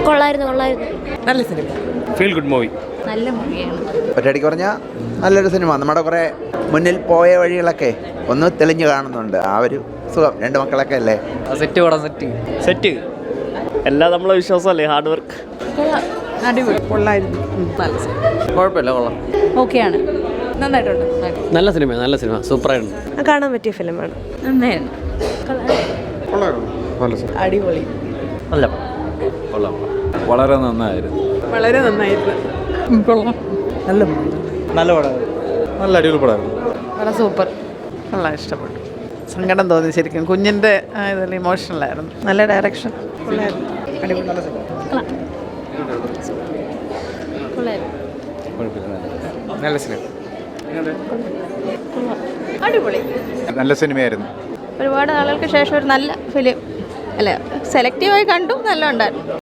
കൊള്ളായിരുന്നു. നല്ല cinema, feel good movie. നല്ല മൂവിയാണ്. ഒറ്റയടിക്ക് പറഞ്ഞാൽ നല്ലൊരു സിനിമ. നമ്മുടെ കുറേ മുന്നിൽ പോയ വഴികളൊക്കെ ഒന്ന് തെളിഞ്ഞു കാണുന്നുണ്ട്. ആ ഒരു സുഖം. രണ്ട് മക്കളൊക്കെ അല്ലേ. സെറ്റ് എല്ലാം നമ്മളെ വിശ്വാസമല്ലേ, ഹാർഡ് വർക്ക്. അടിപൊളി, കൊള്ളായിരുന്നു. നല്ല സിനിമ, കുഴപ്പമില്ല, കൊള്ളാം. ഓക്കെയാണ്, നന്നായിട്ടുണ്ട്. നല്ല സിനിമ സൂപ്പറായിരുന്നു. കാണാൻ പറ്റിയ ഫിലിമാണ്. നന്നായിരുന്നു. അടിപൊളി, നല്ല കൊള്ളാം, വളരെ നന്നായിരുന്നു. വളരെ നന്നായിരുന്നു. കൊള്ളാം, നല്ല പടമായിരുന്നു, നല്ല അടിപൊളി പടമായിരുന്നു. വളരെ സൂപ്പർ, കൊള്ളാം, ഇഷ്ടപ്പെട്ടു. സങ്കടം തോന്നി ശരിക്കും. കുഞ്ഞിൻ്റെ ഇതെല്ലാം ഇമോഷണലായിരുന്നു. നല്ല ഡയറക്ഷൻ, കൊള്ളായിരുന്നു. അടിപൊളി, നല്ല സിനിമ. നല്ല സിനിമ, അടിപൊളി, നല്ല സിനിമയായിരുന്നു. ഒരുപാട് നാളുകൾക്ക് ശേഷം ഒരു നല്ല ഫിലിം അല്ല, സെലക്റ്റീവായി കണ്ടു, നല്ല ഉണ്ടായിരുന്നു.